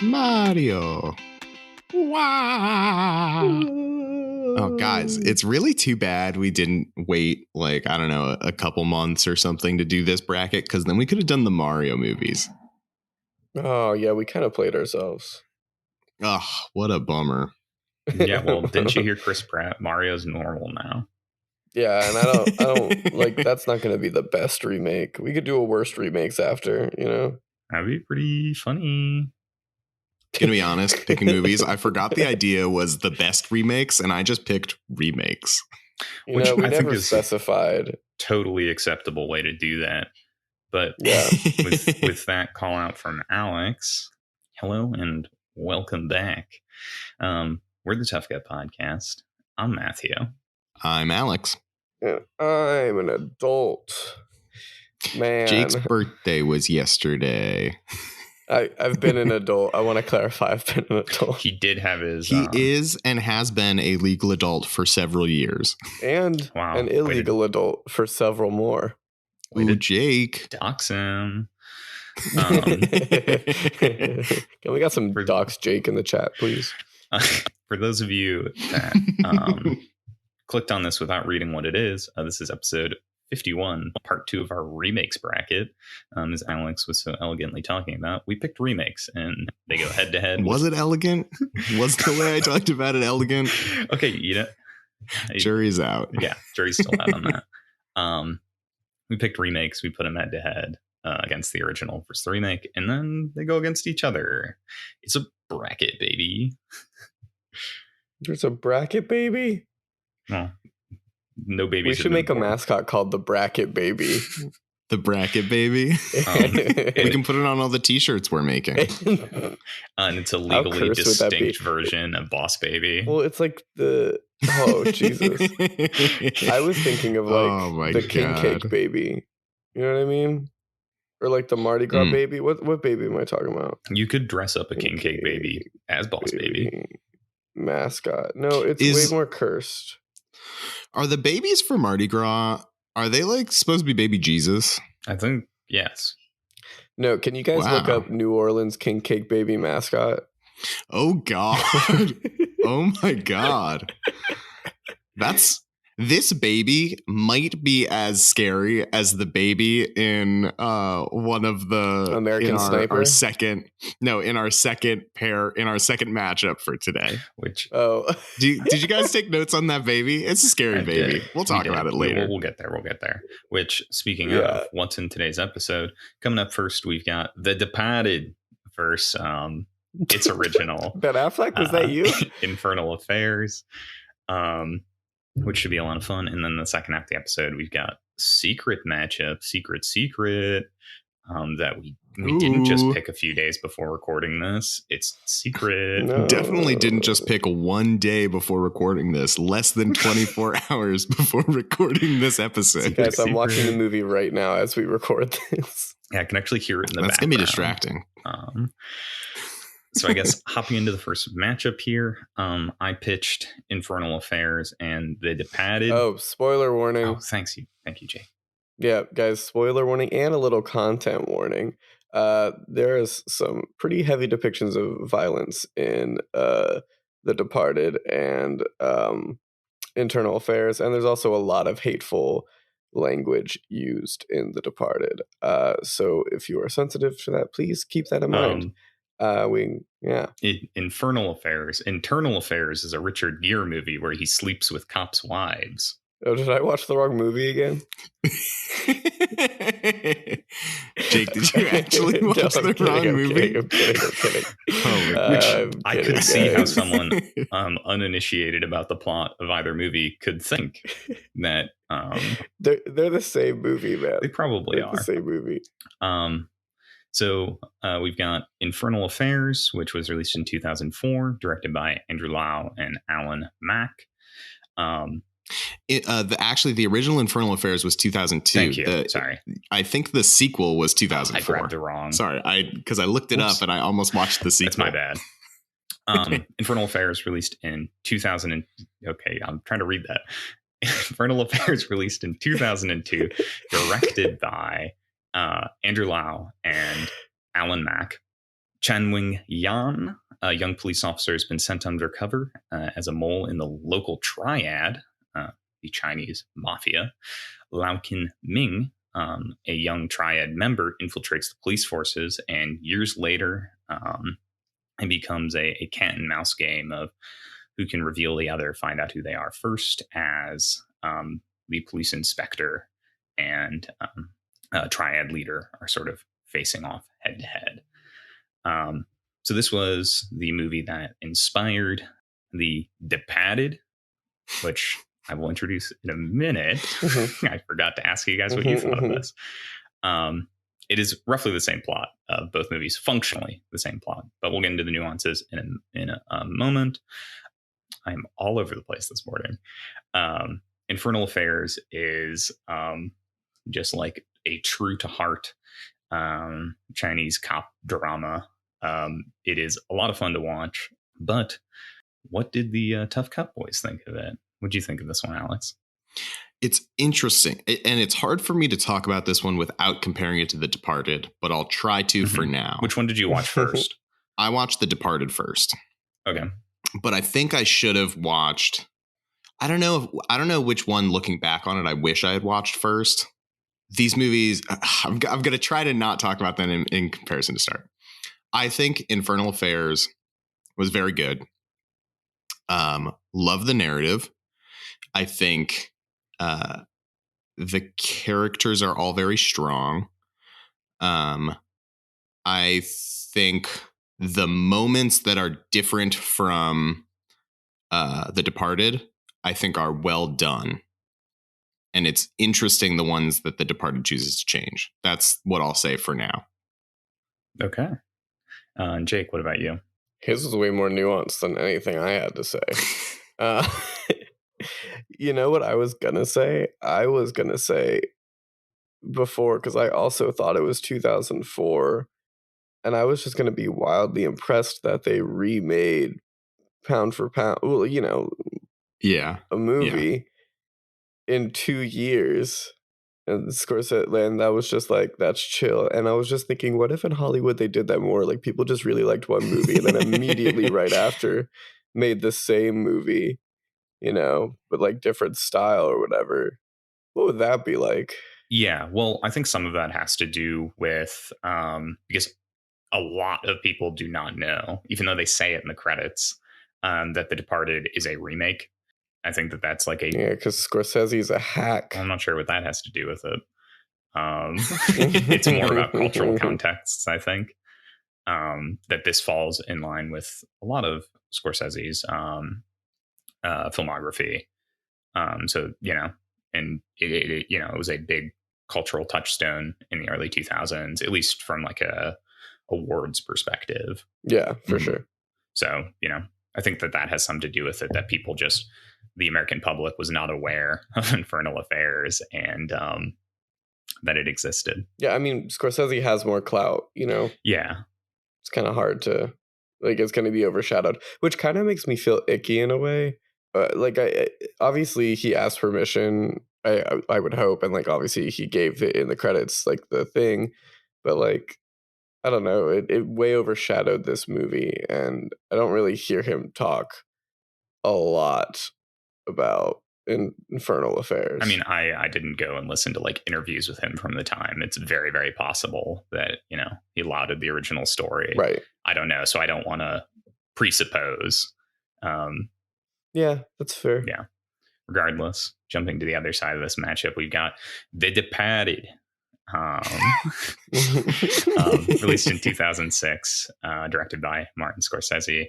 Mario. Wow. Oh, guys, it's really too bad we didn't wait, like, I don't know, a couple months or something to do this bracket, because then we could have done the Mario movies. Oh, yeah, we kind of played ourselves. Oh, what a bummer. Yeah, well, didn't you hear Chris Pratt? Mario's normal now. Yeah, and I don't like, that's not going to be the best remake. We could do a worse remakes after, you know? That'd be pretty funny. Gonna be honest, picking movies, I forgot the idea was the best remakes, and I just picked remakes. We never specified. Totally acceptable way to do that. But yeah, with that call out from Alex, hello and welcome back. We're the Tough Guy Podcast. I'm Matthew. I'm Alex. And I'm an adult. Man. Jake's birthday was yesterday. I've been an adult. I want to clarify. I've been an adult. He did have his... He is and has been a legal adult for several years. And an illegal adult for several more. Ooh, Jake. Dox him. Can we got some dox Jake in the chat, please? For those of you that clicked on this without reading what it is, this is episode 51, part 2 of our remakes bracket. As Alex was so elegantly talking about, we picked remakes and they go head to head. Was it elegant? Was the way I talked about it elegant? Okay, you know, jury's out. Yeah, jury's still out on that. We picked remakes. We put them head to head against the original versus the remake, and then they go against each other. It's a bracket, baby. There's a bracket, baby? Well, no babies. We should make a mascot called the Bracket Baby. The Bracket Baby? We can put it on all the t-shirts we're making. And it's a legally distinct version of Boss Baby. Well, it's like the... Oh, Jesus. I was thinking of like the King Cake Baby. You know what I mean? Or like the Mardi Gras Baby. What baby am I talking about? You could dress up a King Cake Baby as Boss Baby. Mascot. No, it's way more cursed. Are the babies for Mardi Gras, are they like supposed to be baby Jesus? I think, yes. No, can you guys look up New Orleans King Cake Baby mascot? Oh, God. Oh, my God. This baby might be as scary as the baby in one of the American Sniper. In our second matchup for today. Did you guys take notes on that baby? It's a scary baby. We'll talk about it later. We'll get there. Which, speaking of what's in today's episode, coming up first, we've got The Departed versus its original. Ben Affleck, was that you? Infernal Affairs. Which should be a lot of fun. And then the second half of the episode, we've got secret matchup, secret, that we didn't just pick a few days before recording this. It's secret. No. Definitely didn't just pick one day before recording this. Less than 24 hours before recording this episode. Guys, I'm watching the movie right now as we record this. Yeah, I can actually hear it in the background. That's going to be distracting. So I guess hopping into the first matchup here, I pitched Infernal Affairs and The Departed. Oh, spoiler warning. Oh, thank you, Jay. Yeah, guys, spoiler warning and a little content warning. There is some pretty heavy depictions of violence in The Departed and Internal Affairs, and there's also a lot of hateful language used in The Departed. So if you are sensitive to that, please keep that in mind. Infernal Affairs. Internal Affairs is a Richard Gere movie where he sleeps with cops' wives. Oh, did I watch the wrong movie again? Jake, did you actually watch the wrong movie? I'm kidding. I could see how someone uninitiated about the plot of either movie could think that they're the same movie, man. They probably are the same movie. So we've got Infernal Affairs, which was released in 2004, directed by Andrew Lau and Alan Mack. The original Infernal Affairs was 2002. Thank you. Sorry. I think the sequel was 2004. I grabbed it wrong. Sorry, because I looked it up and I almost watched the sequel. That's my bad. Infernal Affairs released in 2000. Okay, I'm trying to read that. Infernal Affairs released in 2002, directed by Andrew Lau and Alan Mack. Chan Wing Yan, a young police officer, has been sent undercover as a mole in the local triad, the Chinese mafia. Lao Kin Ming, a young triad member, infiltrates the police forces, and years later, it becomes a cat and mouse game of who can reveal the other, find out who they are first, as the police inspector and triad leader are sort of facing off head to head. So this was the movie that inspired the Departed, which I will introduce in a minute. I forgot to ask you guys what you thought of this. It is roughly the same plot of both movies, functionally the same plot, but we'll get into the nuances in a moment. I'm all over the place this morning. Infernal Affairs is just like a true to heart Chinese cop drama. It is a lot of fun to watch, but what did the Tough Cut boys think of it? What do you think of this one, Alex? It's interesting, and it's hard for me to talk about this one without comparing it to The Departed, but I'll try to for now. Which one did you watch first? I watched The Departed first. Okay. But I think I should have watched, I don't know which one, looking back on it, I wish I had watched first. These movies, I'm going to try to not talk about them in comparison to start. I think Infernal Affairs was very good. Love the narrative. I think the characters are all very strong. I think the moments that are different from The Departed, I think are well done. And it's interesting the ones that The Departed chooses to change. That's what I'll say for now. Okay. Jake, what about you? His was way more nuanced than anything I had to say. You know what I was going to say? I was going to say before, because I also thought it was 2004. And I was just going to be wildly impressed that they remade pound for pound, well, you know, a movie in 2 years. And Scorsese, and that was just like, that's chill. And I was just thinking, what if in Hollywood they did that more? Like, people just really liked one movie and then immediately right after made the same movie, you know, but like different style or whatever. What would that be like? Yeah, well, I think some of that has to do with because a lot of people do not know, even though they say it in the credits, that The Departed is a remake. I think that's like a... Yeah, because Scorsese's a hack. I'm not sure what that has to do with it. It's more about cultural contexts, I think. That this falls in line with a lot of Scorsese's filmography. So, you know, and it was a big cultural touchstone in the early 2000s, at least from like a awards perspective. Yeah, for sure. So, you know, I think that has something to do with it, that people just, the American public was not aware of Infernal Affairs and that it existed. Yeah, I mean, Scorsese has more clout, you know? Yeah. It's kind of hard to, like, it's going to be overshadowed, which kind of makes me feel icky in a way. Like, obviously he asked permission, I would hope, and like obviously he gave it in the credits, like the thing, but like I don't know, it way overshadowed this movie, and I don't really hear him talk a lot about Infernal Affairs. I mean, I didn't go and listen to like interviews with him from the time. It's very, very possible that, you know, he lauded the original story. Right. I don't know, so I don't want to presuppose. Yeah, that's fair. Yeah. Regardless, jumping to the other side of this matchup, we've got The Departed, released in 2006, directed by Martin Scorsese.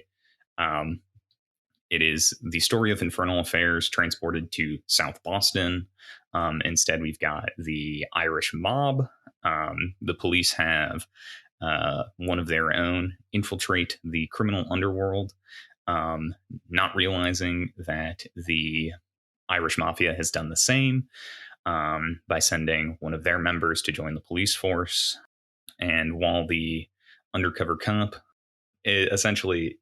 It is the story of Infernal Affairs transported to South Boston. Instead, we've got the Irish mob. The police have one of their own infiltrate the criminal underworld, not realizing that the Irish Mafia has done the same by sending one of their members to join the police force. And while the undercover cop, essentially,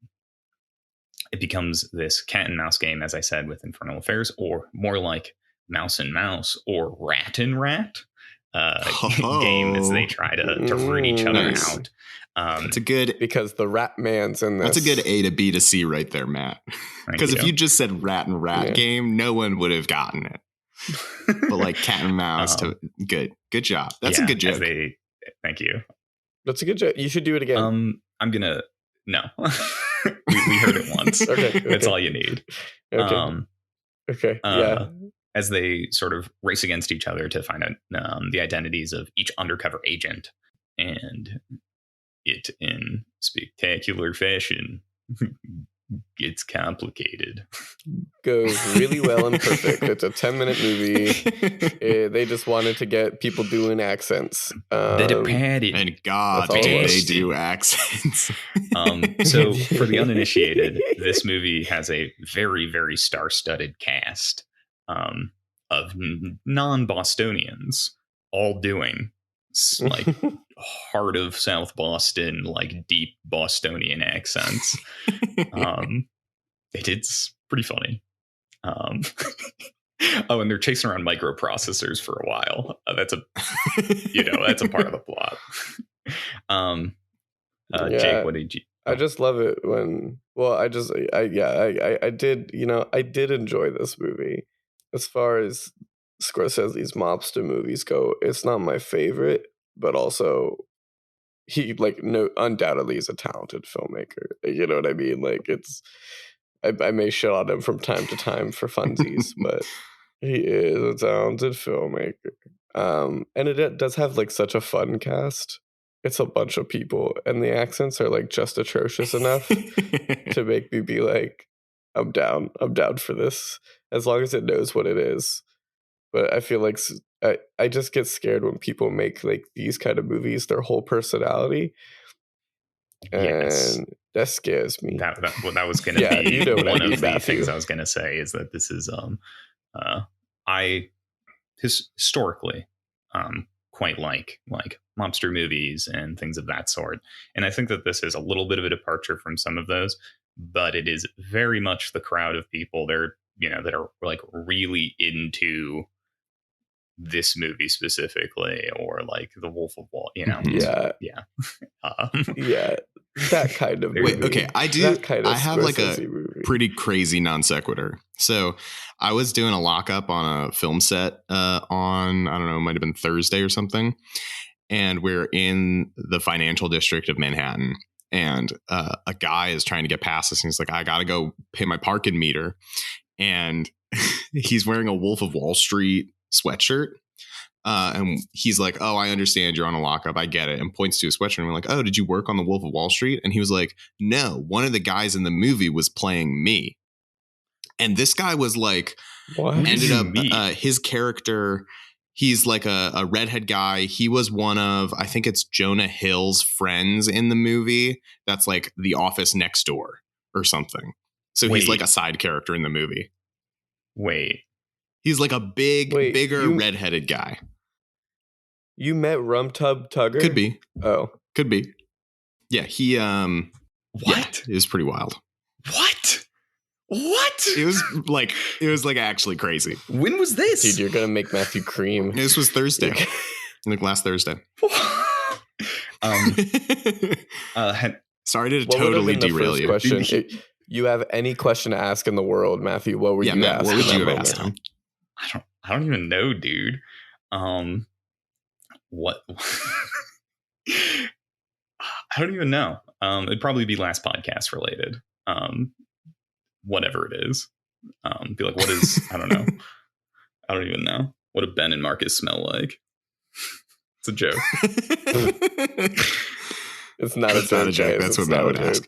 it becomes this cat and mouse game, as I said, with Infernal Affairs, or more like mouse and mouse or rat and rat game as they try to root each other out. That's a good. Because the Rat Man's in this. That's a good A to B to C right there, Matt. Because if you just said rat and rat game, no one would have gotten it. But like cat and mouse, good job. That's a good joke. Thank you. That's a good joke. You should do it again. I'm gonna no. we heard it once. Okay. That's all you need. Okay. Okay. Yeah. As they sort of race against each other to find out the identities of each undercover agent, and it in spectacular fashion gets complicated. Goes really well and perfect. It's a 10-minute movie. They just wanted to get people doing accents. And God, they do accents. So for the uninitiated, this movie has a very, very star-studded cast of non-Bostonians, all doing like heart of South Boston, like deep Bostonian accents. It's pretty funny. Oh, and they're chasing around microprocessors for a while. That's a part of the plot. Jake, what did you? I just love it when. Well, I did. I did enjoy this movie. As far as Scorsese's mobster movies go, it's not my favorite, but also he undoubtedly is a talented filmmaker. You know what I mean? Like I may shit on him from time to time for funsies, but he is a talented filmmaker. And it does have like such a fun cast. It's a bunch of people, and the accents are like just atrocious enough to make me be like, I'm down for this, as long as it knows what it is. But I feel like I just get scared when people make like these kind of movies their whole personality, and that scares me. That was going to be one of the things I was going to say, is that this is I historically quite like mobster movies and things of that sort, and I think that this is a little bit of a departure from some of those, but it is very much the crowd of people that are like really into this movie specifically, or like The Wolf of Wall, yeah, that kind of movie. Wait, okay, I have like a movie. Pretty crazy non sequitur. So I was doing a lockup on a film set on, I don't know, it might have been Thursday or something, and we're in the financial district of Manhattan, and a guy is trying to get past us, and he's like, I gotta go pay my parking meter, and he's wearing a Wolf of Wall Street sweatshirt, and he's like, oh, I understand you're on a lockup, I get it, and points to a sweatshirt, and we're like, oh, did you work on the Wolf of Wall Street? And he was like, no, one of the guys in the movie was playing me. And this guy was like, what? Ended up his character, he's like a redhead guy. He was one of, I think it's Jonah Hill's friends in the movie, that's like the office next door or something. So he's like a side character in the movie. Wait. He's like a bigger redheaded guy. You met Rum Tub Tugger? Could be. Oh. Could be. Yeah, he What? Yeah, it was pretty wild. What? It was like actually crazy. When was this? Dude, you're gonna make Matthew cream. This was Thursday. Like last Thursday. Sorry to totally derail you. Question? You have any question to ask in the world, Matthew? What were you Matt, asking? What would you have asked him? I don't even know, dude. What? I don't even know. It'd probably be last podcast related. Whatever it is. Be like, what is? I don't know. I don't even know. What do Ben and Marcus smell like? It's a joke. It's not a joke. That's what Matt would ask.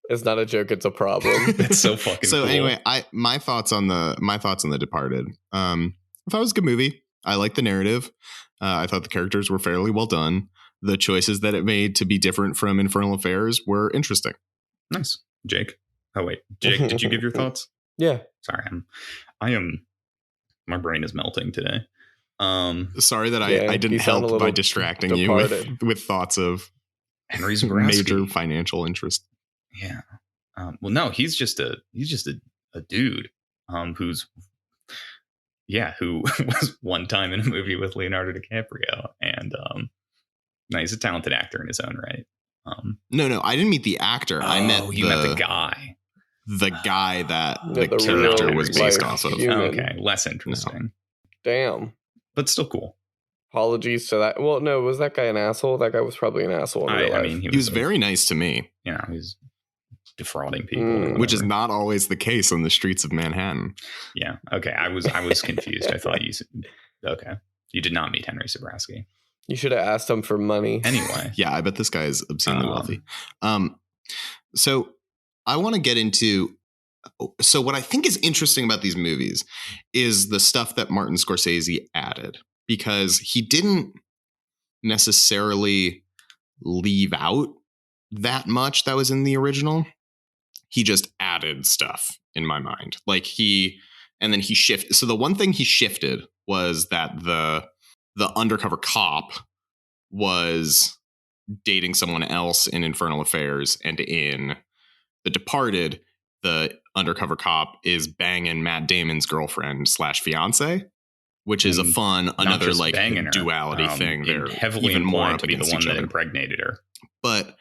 It's not a joke. It's a problem. It's so fucking. So cool. Anyway, my thoughts on The Departed. I thought it was a good movie. I liked the narrative. I thought the characters were fairly well done. The choices that it made to be different from Infernal Affairs were interesting. Nice, Jake. Oh wait, Jake, did you give your thoughts? Yeah. Sorry, my brain is melting today. Sorry that I didn't help by distracting you with thoughts of Henry Zabrowski. Major financial interest. Yeah. Well, no, he's just a dude who was one time in a movie with Leonardo DiCaprio, and he's a talented actor in his own right. No, I didn't meet the actor. I met the guy. The guy that Yeah, the the character real was based life off of. human. Okay, less interesting. Damn. But still cool. Apologies to that. Well, no, was that guy an asshole? That guy was probably an asshole in real life. I mean, he was very nice to me. You know, he's defrauding people, which is not always the case on the streets of Manhattan. Yeah. Okay. I was confused. I thought you said, okay. You did not meet Henry Zabrowski. You should have asked him for money. Anyway. Yeah, I bet this guy is obscenely wealthy. So I want to get into. So what I think is interesting about these movies is the stuff that Martin Scorsese added, because he didn't necessarily leave out that much that was in the original. He just added stuff in my mind. And then he shifted. So the one thing he shifted was that the undercover cop was dating someone else in Infernal Affairs, and in The Departed, the undercover cop is banging Matt Damon's girlfriend / fiance, which is a fun, another duality thing. They're heavily even more implied up to be the against one each that other. impregnated her. But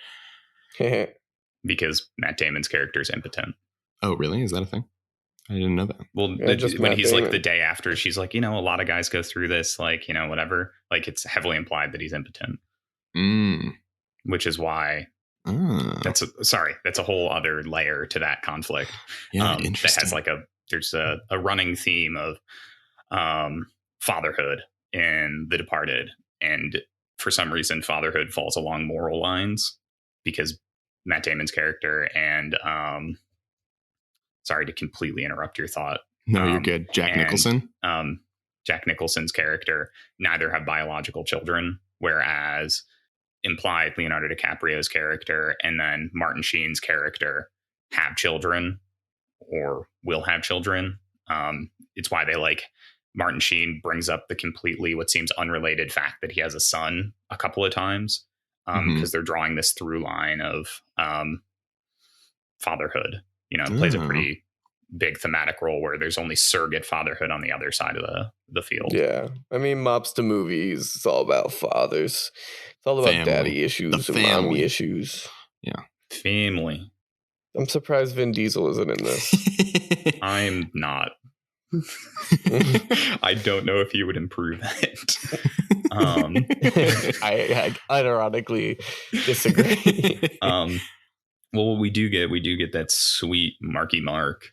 because Matt Damon's character is impotent. Oh, really? Is that a thing? I didn't know that. Well, when he's like the day after, she's like, a lot of guys go through this, whatever. Like, it's heavily implied that he's impotent. Which is why that's a whole other layer to that conflict. Yeah, interesting. That has there's a running theme of fatherhood in The Departed, and for some reason fatherhood falls along moral lines because Matt Damon's character and sorry to completely interrupt your thought. No, you're good. Jack Nicholson. Jack Nicholson's character neither have biological children, whereas implied Leonardo DiCaprio's character and then Martin Sheen's character have children or will have children. It's why they Martin Sheen brings up the completely what seems unrelated fact that he has a son a couple of times because they're drawing this through line of fatherhood. It plays a pretty big thematic role where there's only surrogate fatherhood on the other side of the field. Yeah. I mean, Mops to Movies, it's all about fathers. It's all about daddy issues and mommy issues. Yeah. Family. I'm surprised Vin Diesel isn't in this. I'm not. I don't know if you would improve it. I unironically disagree. Well, we do get that sweet Marky Mark.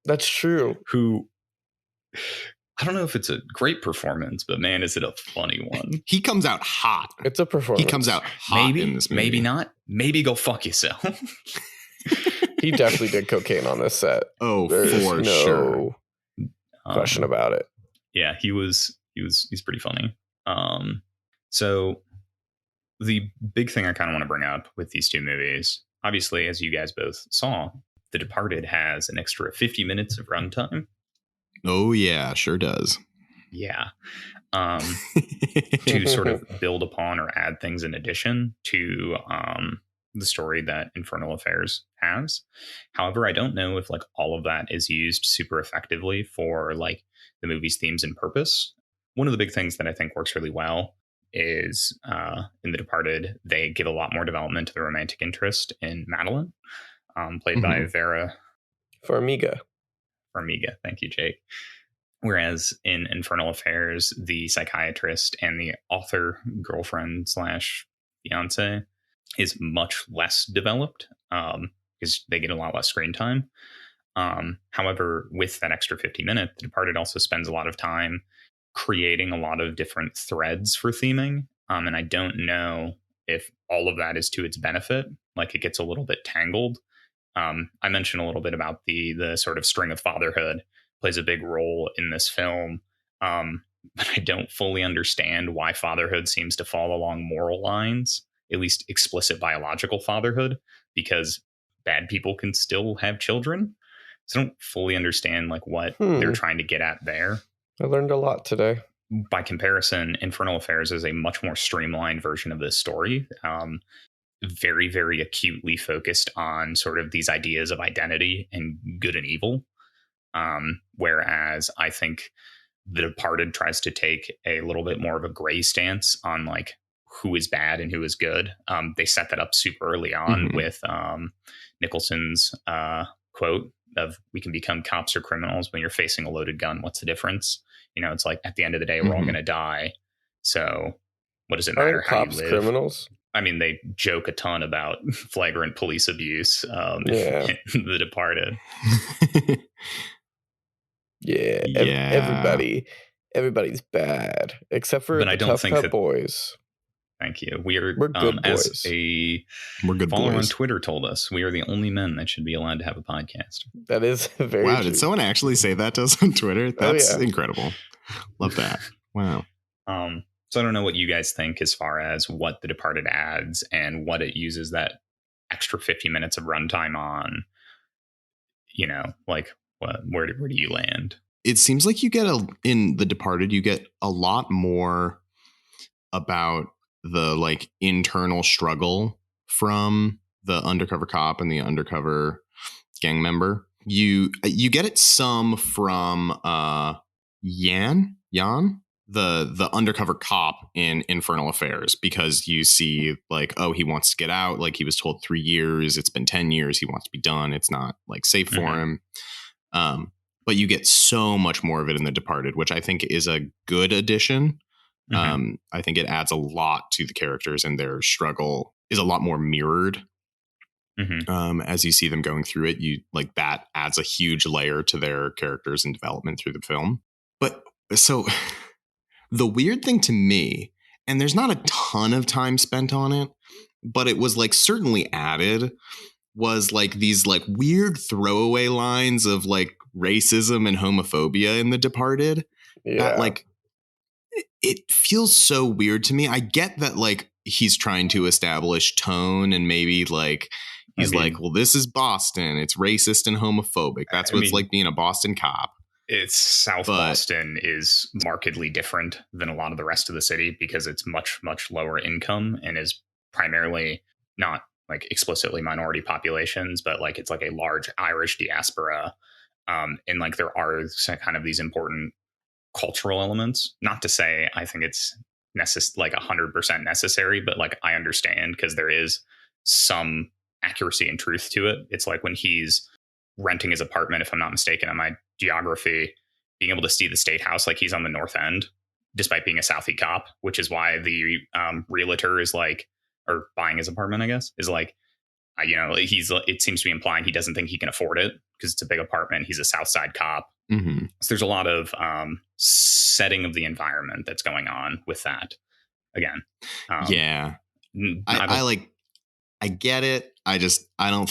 That's true. Who, I don't know if it's a great performance, but man, is it a funny one. He comes out hot. It's a performance. He comes out hot in this movie. Maybe not. Maybe go fuck yourself. He definitely did cocaine on this set. Oh, for sure. Question about it. Yeah, he's pretty funny. So the big thing I kind of want to bring up with these two movies, obviously, as you guys both saw, The Departed has an extra 50 minutes of runtime. Oh, yeah, sure does. Yeah. To sort of build upon or add things in addition to the story that Infernal Affairs has. However, I don't know if all of that is used super effectively for the movie's themes and purpose. One of the big things that I think works really well is in The Departed, they give a lot more development to the romantic interest in Madeline, played by Vera Farmiga. Thank you, Jake. Whereas in Infernal Affairs, the psychiatrist and the author girlfriend / fiance is much less developed because they get a lot less screen time. However, with that extra 50 minutes, The Departed also spends a lot of time creating a lot of different threads for theming. And I don't know if all of that is to its benefit. It gets a little bit tangled. I mentioned a little bit about the sort of string of fatherhood plays a big role in this film. But I don't fully understand why fatherhood seems to fall along moral lines, at least explicit biological fatherhood, because bad people can still have children. So I don't fully understand what they're trying to get at there. I learned a lot today. By comparison, Infernal Affairs is a much more streamlined version of this story. Very, very acutely focused on sort of these ideas of identity and good and evil. Whereas I think The Departed tries to take a little bit more of a gray stance on who is bad and who is good. They set that up super early on with Nicholson's quote of, "We can become cops or criminals when you're facing a loaded gun. What's the difference?" It's like, at the end of the day, we're all going to die. So what does it matter Aren't how cops you live? criminals? I mean, they joke a ton about flagrant police abuse in The Departed. Everybody's bad except for the Tough Cut Boys. Thank you. We're good boys. As a good follower boys on Twitter told us, we are the only men that should be allowed to have a podcast. That is very wow. true. Did someone actually say that to us on Twitter? That's incredible. Love that. Wow. So I don't know what you guys think as far as what The Departed adds and what it uses that extra 50 minutes of runtime on. Like where do you land? It seems like you get in The Departed, you get a lot more about the like internal struggle from the undercover cop and the undercover gang member. You get it some from Jan, the undercover cop in Infernal Affairs, because you see like, oh, he wants to get out. Like, he was told 3 years. It's been 10 years. He wants to be done. It's not like safe for him. But you get so much more of it in The Departed, which I think is a good addition. I think it adds a lot to the characters, and their struggle is a lot more mirrored. As you see them going through it, that adds a huge layer to their characters and development through the film. But so the weird thing to me, and there's not a ton of time spent on it, but it was like certainly added, was like these like weird throwaway lines of like racism and homophobia in The Departed. That like, it feels so weird to me. I get that like he's trying to establish tone, and maybe like he's like, well, this is Boston. It's racist and homophobic. That's what it's like being a Boston cop. It's Boston is markedly different than a lot of the rest of the city because it's much, much lower income and is primarily not like explicitly minority populations, but like it's like a large Irish diaspora. And like there are kind of these important cultural elements. Not to say I think it's like 100% necessary, but like I understand because there is some accuracy and truth to it. It's like when he's renting his apartment, if I'm not mistaken, on my geography, being able to see the State House like he's on the North End, despite being a Southie cop, which is why the realtor is like, or buying his apartment, I guess, is like, it seems to be implying he doesn't think he can afford it because it's a big apartment. He's a South Side cop. So there's a lot of setting of the environment that's going on with that. Again, I get it. I don't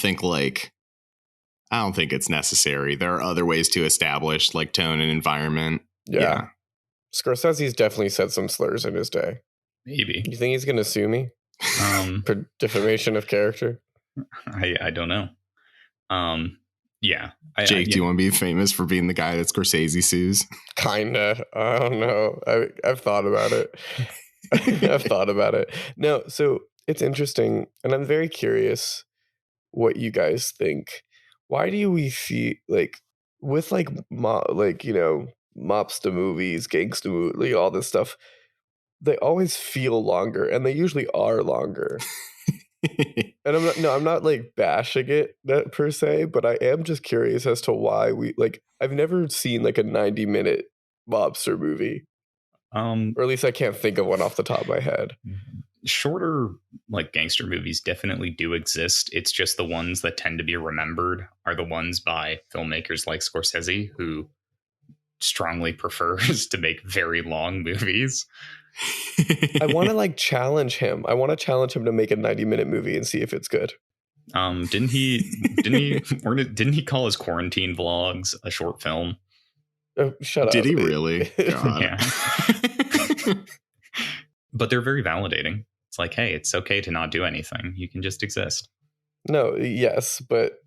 think it's necessary. There are other ways to establish like tone and environment. Yeah. Scorsese's definitely said some slurs in his day. Maybe. You think he's going to sue me for defamation of character? I don't know. Jake, do you want to be famous for being the guy that Scorsese sues? Kinda. I don't know. I've thought about it. I've thought about it. No, so it's interesting, and I'm very curious what you guys think. Why do we see like with like mobster movies, gangster movies, all this stuff? They always feel longer, and they usually are longer. And I'm not like bashing it per se, but I am just curious as to why I've never seen like a 90-minute mobster movie. Or at least I can't think of one off the top of my head. Shorter like gangster movies definitely do exist. It's just the ones that tend to be remembered are the ones by filmmakers like Scorsese, who strongly prefers to make very long movies. I want to like challenge him. I want to challenge him to make a 90-minute movie and see if it's good. Didn't he call his quarantine vlogs a short film? Oh, shut up. Did he really? God. Yeah. But they're very validating. It's like, hey, it's okay to not do anything. You can just exist. No, yes, but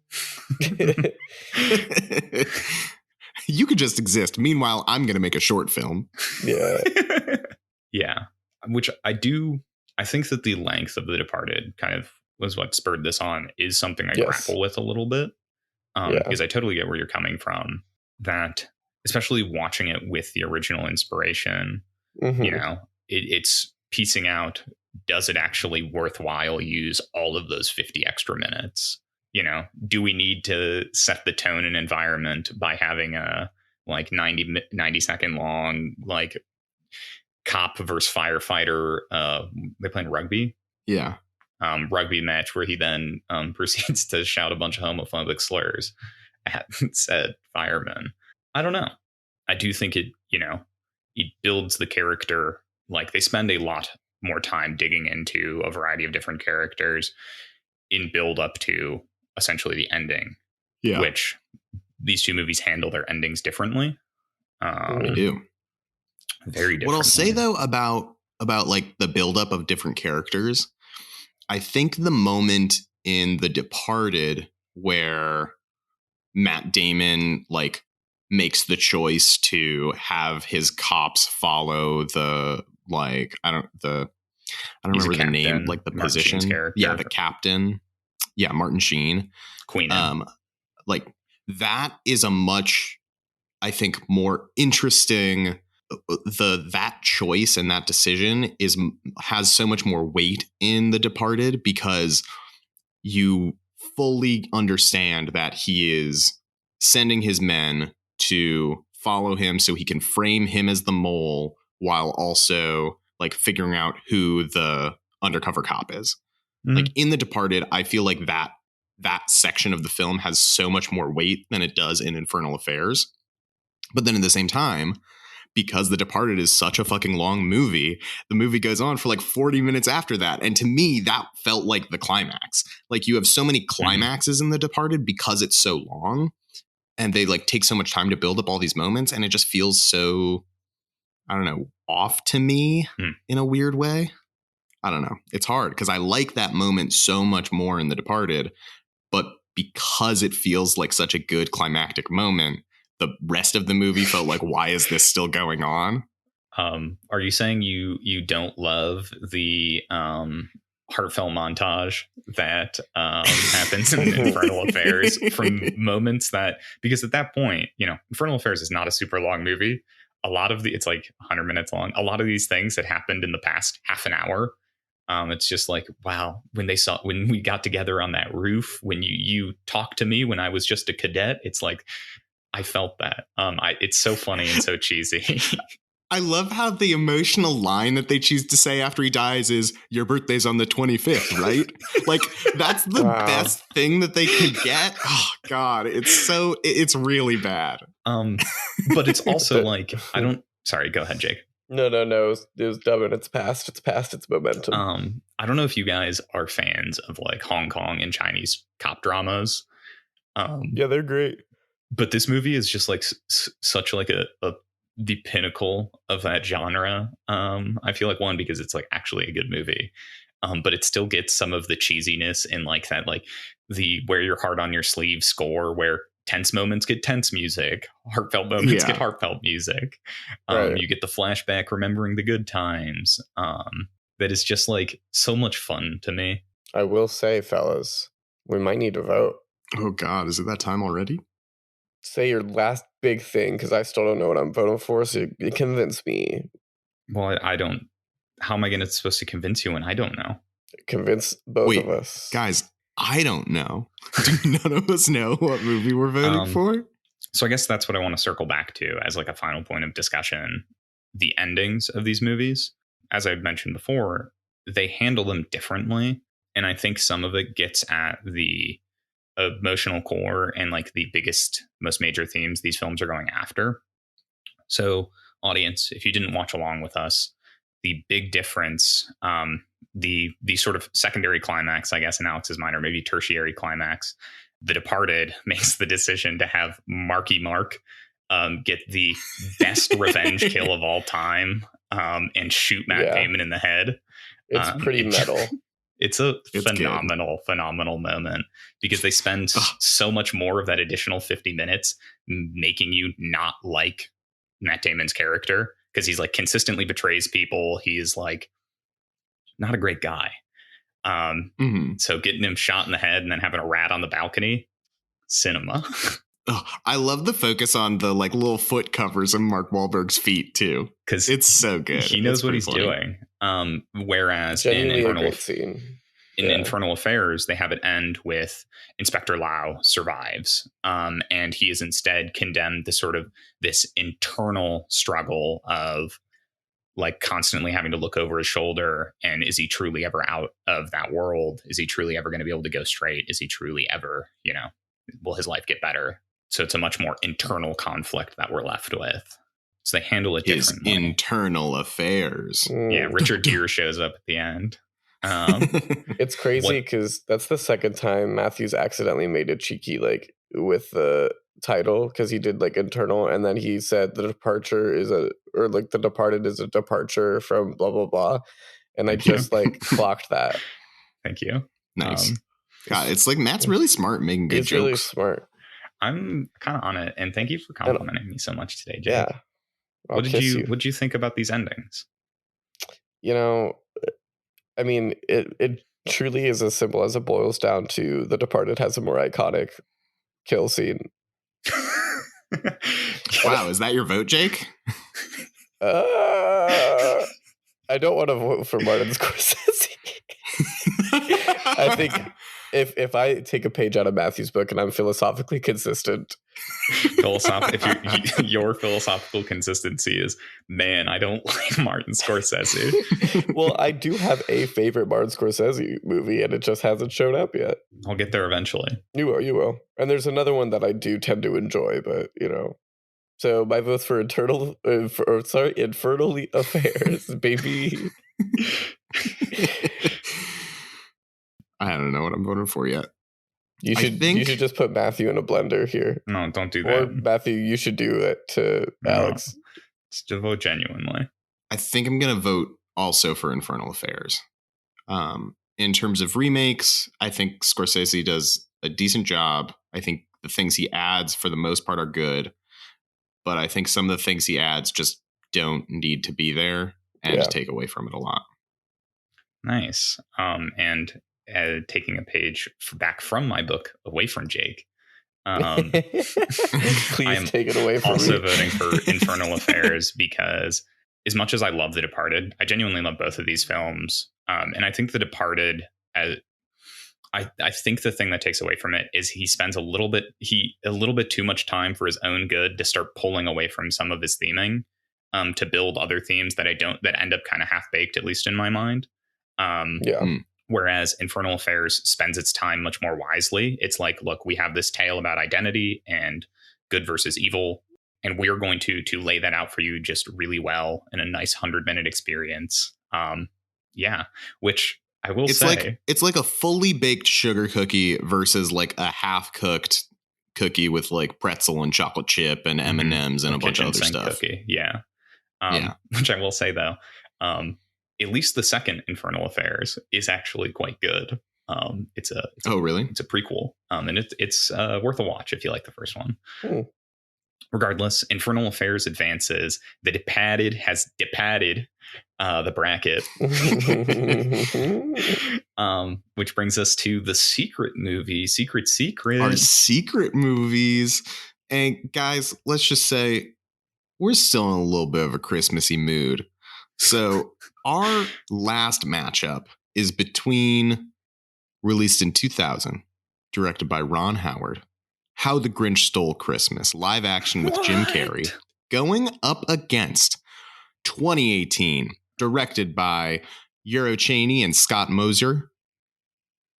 you could just exist. Meanwhile, I'm going to make a short film. Yeah. Yeah. Which I think that the length of The Departed kind of was what spurred this on, is something I grapple with a little bit. Because I totally get where you're coming from. That, especially watching it with the original inspiration, it's piecing out does it actually worthwhile use all of those 50 extra minutes? Do we need to set the tone and environment by having a like 90 second long like cop versus firefighter they playing rugby Yeah. Rugby match where he then proceeds to shout a bunch of homophobic slurs at said firemen? I don't know. I do think it builds the character. Like, they spend a lot more time digging into a variety of different characters in build up to essentially the ending, which these two movies handle their endings differently. They do. Very different. What I'll say though about like the buildup of different characters, I think the moment in The Departed where Matt Damon like makes the choice to have his cops follow the like I don't remember the name, like the Martin position. Yeah, the captain. Yeah, Martin Sheen. Queen. Like that is a much, I think, more interesting. That choice and that decision has so much more weight in The Departed because you fully understand that he is sending his men to follow him so he can frame him as the mole while also like figuring out who the undercover cop is. Mm-hmm. Like in The Departed, I feel like that section of the film has so much more weight than it does in Infernal Affairs. But then at the same time, because The Departed is such a fucking long movie, the movie goes on for like 40 minutes after that. And to me, that felt like the climax. Like you have so many climaxes in The Departed because it's so long and they like take so much time to build up all these moments. And it just feels so, I don't know, off to me in a weird way. I don't know. It's hard because I like that moment so much more in The Departed, but because it feels like such a good climactic moment, the rest of the movie felt like, why is this still going on? Are you saying you don't love the heartfelt montage that happens in Infernal Affairs from moments that, because at that point, Infernal Affairs is not a super long movie. A lot of it's like 100 minutes long. A lot of these things that happened in the past half an hour. It's just like, wow, when we got together on that roof, when you talked to me when I was just a cadet, it's like, I felt that. It's so funny and so cheesy. I love how the emotional line that they choose to say after he dies is, your birthday's on the 25th, right? Like, that's the best thing that they could get. Oh, God, it's really bad. But it's also like, sorry, go ahead, Jake. No. It was dumb and it's past its momentum. I don't know if you guys are fans of like Hong Kong and Chinese cop dramas. Yeah, they're great. But this movie is just like such like the pinnacle of that genre. I feel like, one, because it's like actually a good movie, but it still gets some of the cheesiness in like that, like the wear your heart on your sleeve score, where tense moments get tense music, heartfelt moments get heartfelt music. Right. You get the flashback remembering the good times. That is just like so much fun to me. I will say, fellas, we might need to vote. Oh God, is it that time already? Say your last big thing, because I still don't know what I'm voting for, so you convince me. Well, I don't. How am I supposed to convince you when I don't know? Convince both of us. Guys, I don't know. Do none of us know what movie we're voting for? So I guess that's what I want to circle back to as like a final point of discussion. The endings of these movies, as I've mentioned before, they handle them differently. And I think some of it gets at the emotional core and like the biggest, most major themes these films are going after. So, audience, if you didn't watch along with us, the big difference, the sort of secondary climax, I guess in Alex's mind, or maybe tertiary climax, The Departed makes the decision to have Marky Mark get the best revenge kill of all time and shoot Matt Damon in the head. It's pretty metal. It's phenomenal moment, because they spend so much more of that additional 50 minutes making you not like Matt Damon's character, because he's like consistently betrays people. He is like not a great guy. So getting him shot in the head and then having a rat on the balcony, cinema. Oh, I love the focus on the like little foot covers of Mark Wahlberg's feet too, because it's so good. He knows it's what he's funny. doing. Whereas Genuinely a great scene. In Infernal Affairs, they have it end with Inspector Lau survives, and he is instead condemned to sort of this internal struggle of like constantly having to look over his shoulder. And is he truly ever out of that world? Is he truly ever going to be able to go straight? Is he truly ever, will his life get better? So it's a much more internal conflict that we're left with. So they handle it differently. His internal affairs. Yeah, Richard Gere shows up at the end. It's crazy because that's the second time Matthews accidentally made a cheeky like with the title, because he did like internal, and then he said the departure is the departed is a departure from blah blah blah, and I just like clocked that. Thank you. Nice. God, it's like Matt's really smart making good jokes. He's really smart. I'm kind of on it, and thank you for complimenting me so much today, Jake. Yeah. What did you think about these endings? I mean, it truly is as simple as it boils down to The Departed has a more iconic kill scene. Wow, is that your vote, Jake? I don't want to vote for Martin Scorsese. I think if I take a page out of Matthew's book and I'm philosophically consistent, if your philosophical consistency is, man, I don't like Martin Scorsese. Well, I do have a favorite Martin Scorsese movie, and it just hasn't shown up yet. I'll get there eventually. You will. And there's another one that I do tend to enjoy, but So my vote's for Infernal Affairs, baby. I don't know what I'm voting for yet. You should just put Matthew in a blender here. No, don't do that. Or Matthew, you should do it to Alex. Just to vote genuinely. I think I'm going to vote also for Infernal Affairs. In terms of remakes, I think Scorsese does a decent job. I think the things he adds for the most part are good. But I think some of the things he adds just don't need to be there and take away from it a lot. Nice. And taking a page back from my book, away from Jake. Please take it away from me. Also voting for Infernal Affairs because as much as I love The Departed, I genuinely love both of these films. And I think The Departed, I think the thing that takes away from it is he spends a little bit too much time for his own good to start pulling away from some of his theming to build other themes that end up kind of half baked, at least in my mind. Whereas Infernal Affairs spends its time much more wisely. It's like, look, we have this tale about identity and good versus evil, and we're going to lay that out for you just really well in a nice 100-minute experience. Which I will say, it's like a fully baked sugar cookie versus like a half cooked cookie with like pretzel and chocolate chip and M&Ms and a bunch of other stuff. Cookie. Which I will say though, at least the second Infernal Affairs is actually quite good. It's a really? It's a prequel, and it's worth a watch if you like the first one. Regardless, Infernal Affairs advances. The Departed has departed the bracket, which brings us to the secret movie, Secret. Our secret movies. And guys, let's just say we're still in a little bit of a Christmassy mood. So our last matchup is between, released in 2000, directed by Ron Howard, How the Grinch Stole Christmas, live action with Jim Carrey, going up against 2018, directed by Euro Chaney and Scott Moser,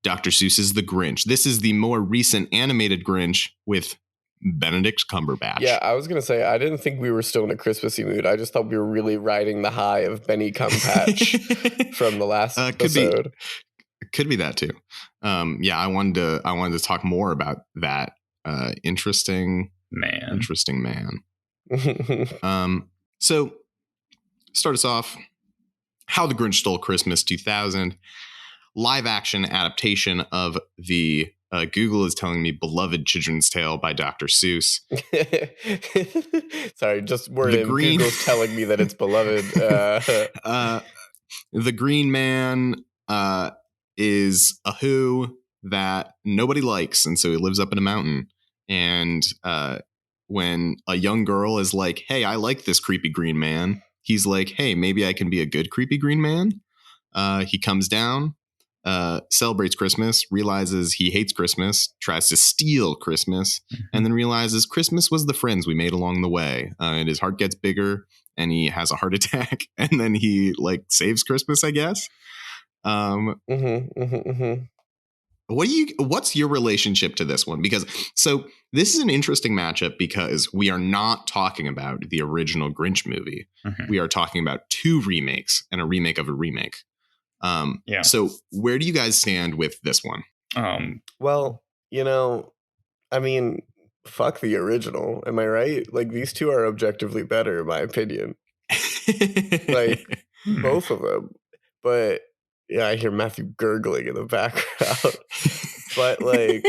Dr. Seuss's The Grinch. This is the more recent animated Grinch with Benedict Cumberbatch. Yeah, I was going to say, I didn't think we were still in a Christmassy mood. I just thought we were really riding the high of Benny Cumberbatch from the last episode. Could be that too. I wanted to talk more about that interesting man. So start us off. How the Grinch Stole Christmas 2000, live action adaptation of the Google is telling me beloved children's tale by Dr. Seuss. Sorry, just word in. Google's telling me that it's beloved. The Green Man is a who that nobody likes, and so he lives up in a mountain. And when a young girl is like, hey, I like this creepy green man, he's like, hey, maybe I can be a good creepy green man. He comes down, celebrates Christmas, realizes he hates Christmas, tries to steal Christmas, and then realizes Christmas was the friends we made along the way. And his heart gets bigger and he has a heart attack, and then he like saves Christmas, I guess. What's your relationship to this one? Because so this is an interesting matchup because we are not talking about the original Grinch movie. We are talking about two remakes and a remake of a remake. So where do you guys stand with this one? Well, I mean, fuck the original. Am I right? Like, these two are objectively better, in my opinion. Like, both of them. But yeah, I hear Matthew gurgling in the background. But like,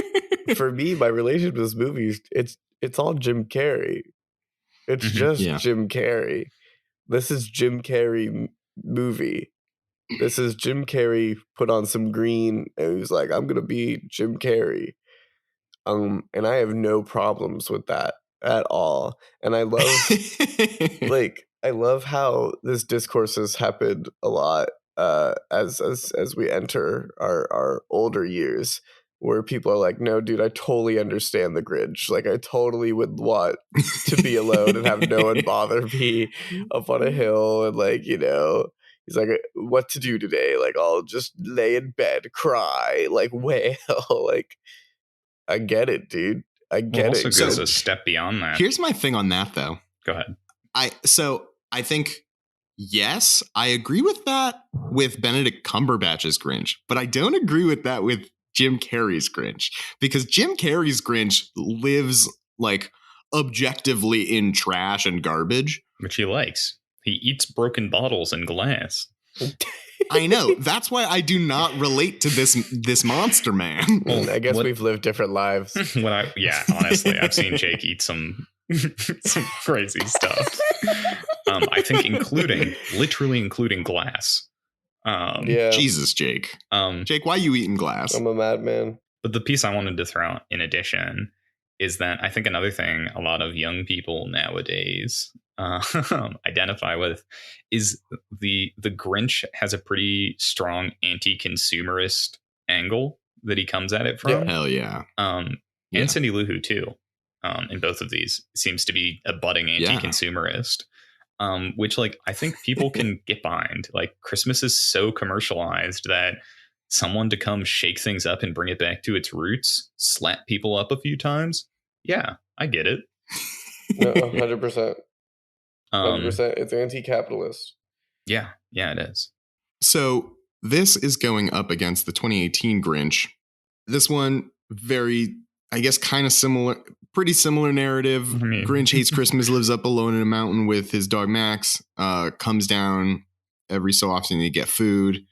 for me, my relationship with this movie, it's all Jim Carrey. It's just Jim Carrey. This is Jim Carrey movie. This is Jim Carrey put on some green and he was like, I'm gonna be Jim Carrey. And I have no problems with that at all. And I love I love how this discourse has happened a lot as we enter our older years, where people are like, no, dude, I totally understand the Grinch. Like, I totally would want to be alone and have no one bother me up on a hill. And like, he's like, what to do today? Like, I'll just lay in bed, cry, like wail. Like, I get it, dude. I get it. Also goes a step beyond that. Here's my thing on that, though. Go ahead. I think, yes, I agree with that with Benedict Cumberbatch's Grinch, but I don't agree with that with Jim Carrey's Grinch, because Jim Carrey's Grinch lives like objectively in trash and garbage, which he likes. He eats broken bottles and glass. I know. That's why I do not relate to this monster man. Well, I guess we've lived different lives. Honestly, I've seen Jake eat some crazy stuff. I think literally including glass. Jesus, Jake. Jake, why are you eating glass? I'm a madman. But the piece I wanted to throw out in addition is that I think another thing a lot of young people nowadays identify with is the Grinch has a pretty strong anti-consumerist angle that he comes at it from. Hell yeah. And Cindy Lou Who too. In both of these seems to be a budding anti-consumerist. Which like I think people can get behind. Like, Christmas is so commercialized that someone to come shake things up and bring it back to its roots, slap people up a few times. Yeah, I get it. No, 100%. 100%. It's anti-capitalist. Yeah, it is. So this is going up against the 2018 Grinch. This one, very, I guess, kind of similar, pretty similar narrative. Grinch hates Christmas, lives up alone in a mountain with his dog Max, comes down every so often to get food.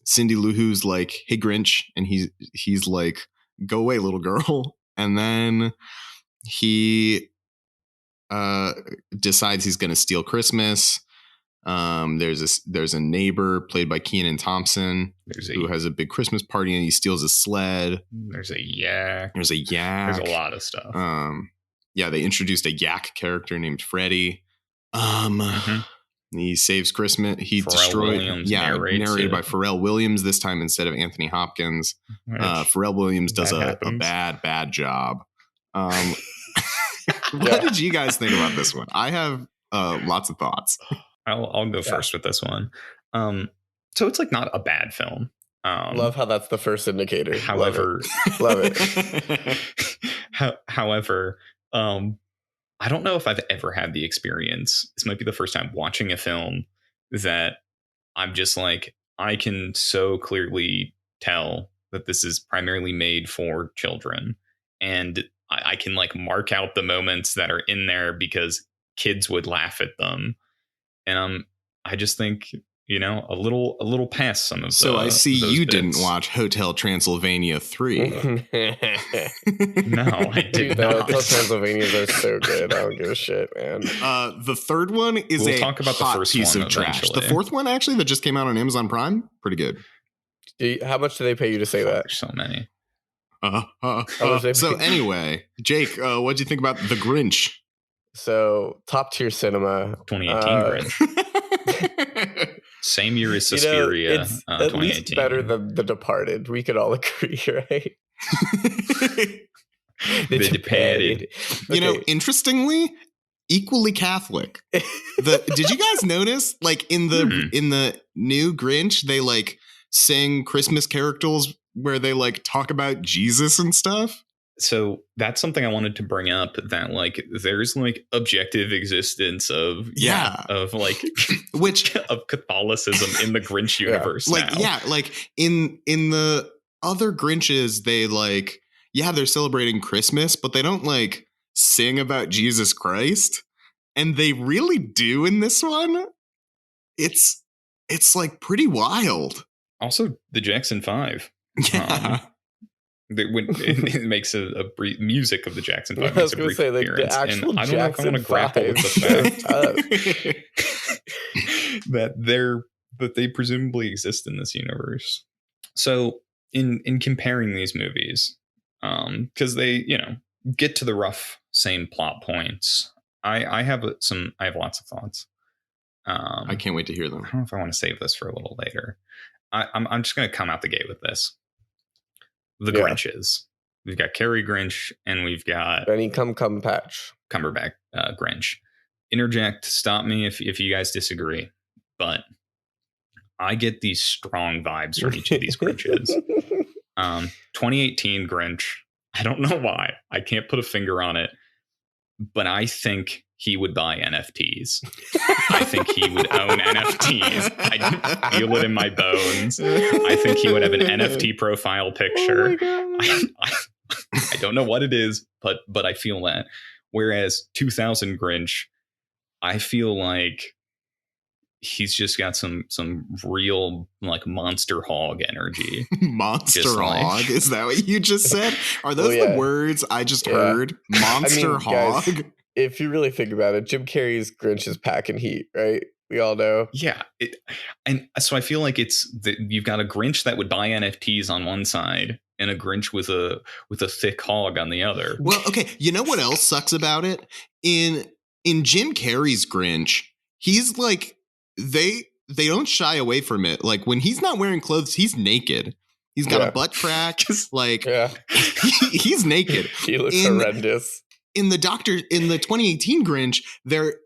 Cindy Lou Who's like, hey, Grinch. And he's like, go away, little girl. And then he decides he's going to steal Christmas. There's a neighbor played by Kenan Thompson who has a big Christmas party and he steals a sled. There's a yak. There's a lot of stuff. They introduced a yak character named Freddy. He saves Christmas. He destroyed. Narrated by Pharrell Williams this time instead of Anthony Hopkins. Pharrell Williams does a bad job. What did you guys think about this one? I have lots of thoughts. I'll go first with this one. So it's like not a bad film. Love how that's the first indicator. However, love it. However, I don't know if I've ever had the experience. This might be the first time watching a film that I'm just like, I can so clearly tell that this is primarily made for children. And I can like mark out the moments that are in there because kids would laugh at them. And I just think, a little past some of those. So I see you didn't watch Hotel Transylvania 3. No, I did not. Hotel Transylvanias are so good. I don't give a shit, man. The third one is we'll talk about the first piece one of trash. The fourth one, actually, that just came out on Amazon Prime, pretty good. How much do they pay you to say that? There's so many. So anyway, Jake, what'd you think about The Grinch? So top tier cinema. 2018 Grinch. Same year as Suspiria. It's at 2018. least better than The Departed. We could all agree, right? The Departed. You know, interestingly, equally Catholic. Did you guys notice, like in the new Grinch, they like sing Christmas carols where they like talk about Jesus and stuff? So that's something I wanted to bring up, that like there's like objective existence of like which of Catholicism in the Grinch universe. Like now. Like in the other Grinches, they like they're celebrating Christmas, but they don't like sing about Jesus Christ, and they really do in this one. It's like pretty wild. Also, the Jackson 5. Yeah. It makes a brief music of the Jackson 5. I was going to say the actual and I don't Jackson know if I want to grapple with the fact that they presumably exist in this universe. So in comparing these movies, because they get to the rough same plot points, I have lots of thoughts. I can't wait to hear them. I don't know if I want to save this for a little later. I'm just going to come out the gate with this. The Grinches. We've got Carrie Grinch, and we've got Benny Cumberbatch Grinch. Interject, stop me if you guys disagree, but I get these strong vibes from each of these Grinches. 2018 Grinch, I don't know why. I can't put a finger on it, but I think he would buy NFTs. I think he would own NFTs. I feel it in my bones. I think he would have an NFT profile picture. I don't know what it is, but I feel that. Whereas 2000 Grinch, I feel like he's just got some real like monster hog energy. Monster hog? Is that what you just said? Are those the words I just heard? Monster hog? Guys, if you really think about it, Jim Carrey's Grinch is packing heat, right? We all know. Yeah. And so I feel like you've got a Grinch that would buy NFTs on one side and a Grinch with a thick hog on the other. Well, okay. You know what else sucks about it? In Jim Carrey's Grinch, he's like, they don't shy away from it. Like when he's not wearing clothes, he's naked. He's got a butt crack. He's naked. He looks horrendous. In the 2018 Grinch,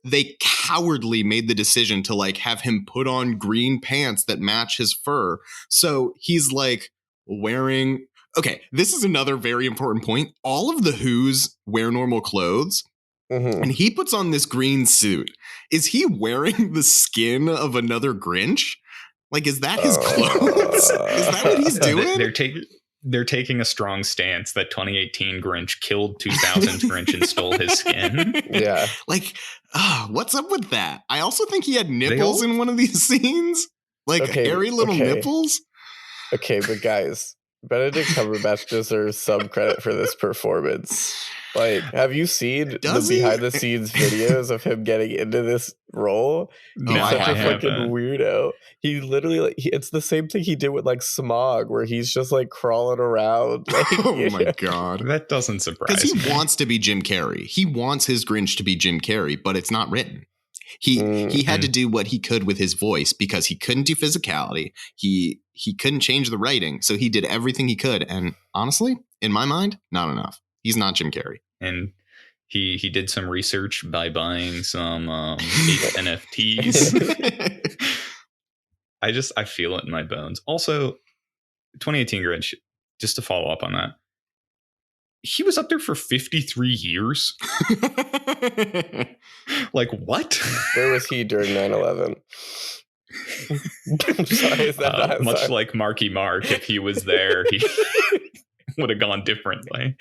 they cowardly made the decision to like have him put on green pants that match his fur. So he's like wearing. Okay, this is another very important point. All of the Who's wear normal clothes, and he puts on this green suit. Is he wearing the skin of another Grinch? Like, is that his clothes? Is that what he's doing? They're taking a strong stance that 2018 Grinch killed 2000 Grinch and stole his skin. Yeah. Like, what's up with that? I also think he had nipples in one of these scenes. Like hairy little nipples. Okay, but guys, Benedict Cumberbatch deserves some credit for this performance. Like, have you seen the behind the scenes videos of him getting into this role? No, He's such I a haven't. fucking weirdo. He literally, it's the same thing he did with like Smog, where he's just like crawling around. Like, oh my God. That doesn't surprise me. Because he me. wants to be Jim Carrey. He wants his Grinch to be Jim Carrey, but it's not written. He had to do what he could with his voice because he couldn't do physicality. He couldn't change the writing. So he did everything he could. And honestly, in my mind, not enough. He's not Jim Carrey. And he did some research by buying some fake NFTs. I feel it in my bones. Also, 2018 Grinch, just to follow up on that, he was up there for 53 years. Like, what? Where was he during 9/11? I'm sorry, much like Marky Mark, if he was there, he would have gone differently.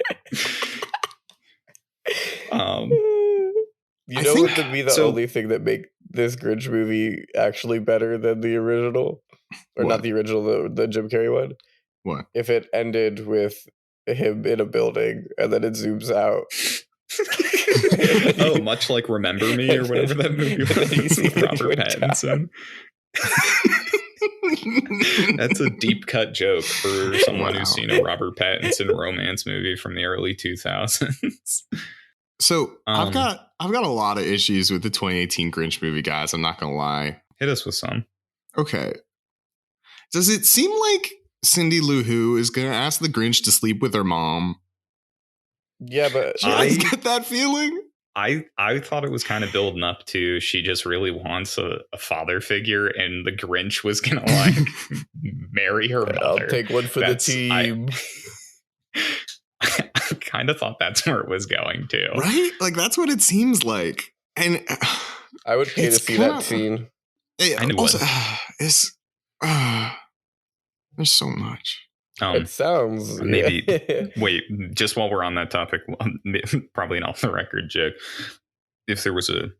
You know what would be the only thing that make this Grinch movie actually better than the original? Or not the original, the Jim Carrey one? What? If it ended with him in a building and then it zooms out. Oh, much like Remember Me or whatever that movie was with Robert Pattinson. That's a deep cut joke for someone Wow. who's seen a Robert Pattinson romance movie from the early 2000s. So I've got a lot of issues with the 2018 Grinch movie, guys. I'm not gonna lie. Hit us with some. Okay. Does it seem like Cindy Lou Who is gonna ask the Grinch to sleep with her mom? Yeah, but Do you guys get that feeling? I thought it was kind of building up to she just really wants a father figure, and the Grinch was gonna like marry her mother. I'll take one for the team. I kind of thought that's where it was going to. Right? Like that's what it seems like. And I would pay to see that scene. I also, there's so much. It sounds maybe. Wait, just while we're on that topic, probably an off the record joke. If there was a,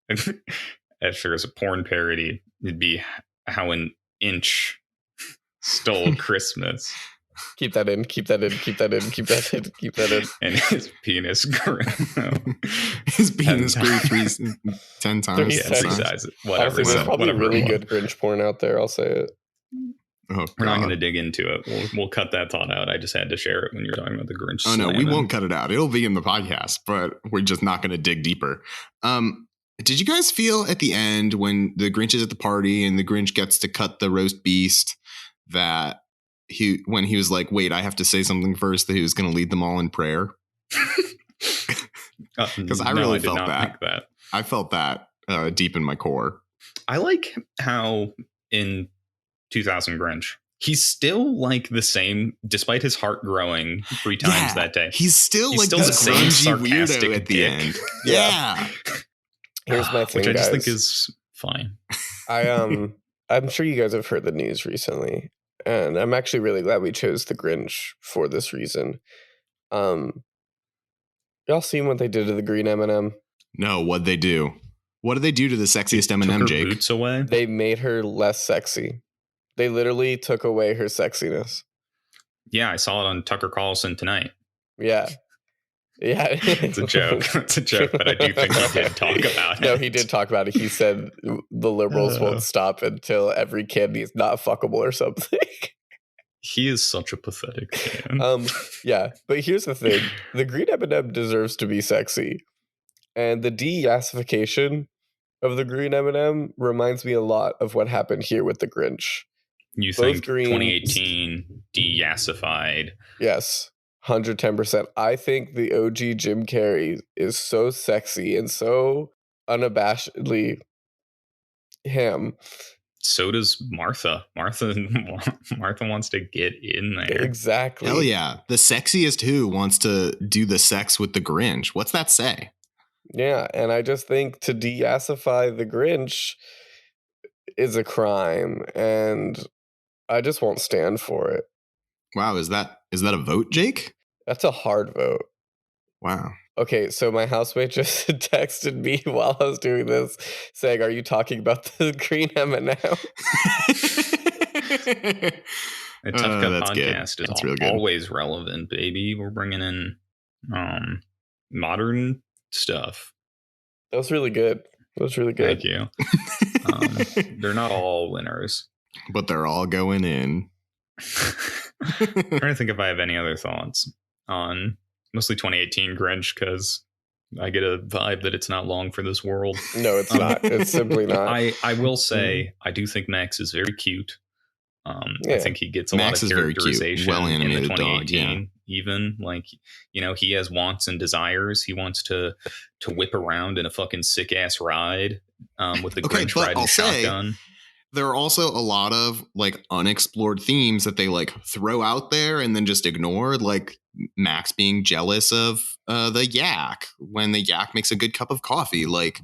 if there was a porn parody, it'd be how an inch stole Christmas. Keep that in. Keep that in. Keep that in. Keep that in. Keep that in. And his penis grew. His penis grew 10 times. Yeah, 3 sizes. Whatever. Honestly, there's probably really good Grinch porn out there. I'll say it. Oh, we're not going to dig into it. We'll cut that thought out. I just had to share it when you're talking about the Grinch. Oh, no, we won't cut it out. It'll be in the podcast, but we're just not going to dig deeper. Did you guys feel at the end when the Grinch is at the party and the Grinch gets to cut the roast beast that when he was like, wait, I have to say something first, that he was going to lead them all in prayer? Because I really felt that. I felt that deep in my core. I like how in 2000 Grinch, he's still like the same, despite his heart growing 3 times that day. He's still like the same weirdo at the end. Yeah. Here's my thing, which I just guys. think is fine. I'm sure you guys have heard the news recently, and I'm actually really glad we chose the Grinch for this reason. Y'all seen what they did to the green M&M? No, what'd they do? What did they do to the sexiest M&M, Jake? Boots away? They made her less sexy. They literally took away her sexiness. Yeah, I saw it on Tucker Carlson tonight. Yeah. It's a joke. It's a joke, but I do think he did talk about it. No, he did talk about it. He said the liberals won't stop until every kid is not fuckable or something. He is such a pathetic man. Yeah, but here's the thing. The green M&M deserves to be sexy. And the De-Yassification of the green M&M reminds me a lot of what happened here with the Grinch. You think 2018 de-yassified? Yes, 110%. I think the OG Jim Carrey is so sexy and so unabashedly him. So does Martha. Martha wants to get in there. Exactly. Hell yeah. The sexiest who wants to do the sex with the Grinch. What's that say? Yeah, and I just think to de-yassify the Grinch is a crime, and I just won't stand for it. Wow, is that a vote, Jake? That's a hard vote. Wow. Okay, so my housemate just texted me while I was doing this, saying, "Are you talking about the green M&M?" A Tough Cut podcast is always relevant, baby. We're bringing in modern stuff. That was really good. Thank you. They're not all winners, but they're all going in. I'm trying to think if I have any other thoughts on mostly 2018 Grinch, because I get a vibe that it's not long for this world. No, it's not. It's simply not. I will say, I do think Max is very cute. I think he gets a lot of characterization well animated in the 2018. dog, yeah. Even like, he has wants and desires. He wants to whip around in a fucking sick ass ride with the Grinch riding shotgun. There are also a lot of like unexplored themes that they like throw out there and then just ignore, like Max being jealous of the yak when the yak makes a good cup of coffee. Like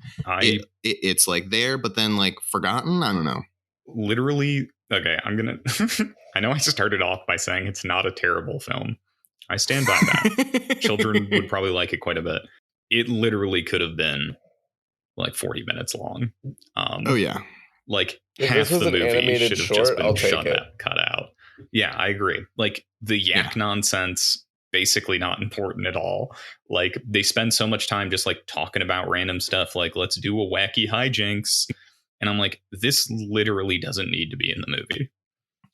it's like there, but then like forgotten. I don't know. Literally. Okay, I'm gonna. I know I started off by saying it's not a terrible film. I stand by that. Children would probably like it quite a bit. It literally could have been like 40 minutes long. Oh yeah. Like half the movie should have just been cut out. Yeah, I agree. Like the yak nonsense, basically not important at all. Like they spend so much time just like talking about random stuff, like let's do a wacky hijinks. And I'm like, this literally doesn't need to be in the movie.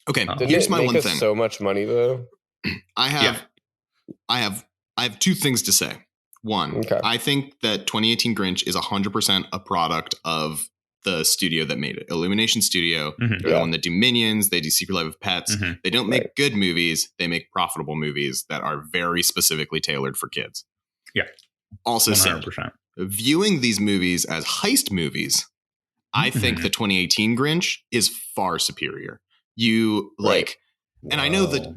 Okay, Didn't here's it my make one us thing. so much money though? I have two things to say. One, Okay. I think that 2018 Grinch is 100% a product of the studio that made it, Illumination Studio. Mhm. They're the one that do Minions. They do Secret Life of Pets. Mhm. They don't make Right. good movies. They make profitable movies that are very specifically tailored for kids. Yeah. Also said, 100%. viewing these movies as heist movies, I think Mhm. the 2018 Grinch is far superior. You like, and I know that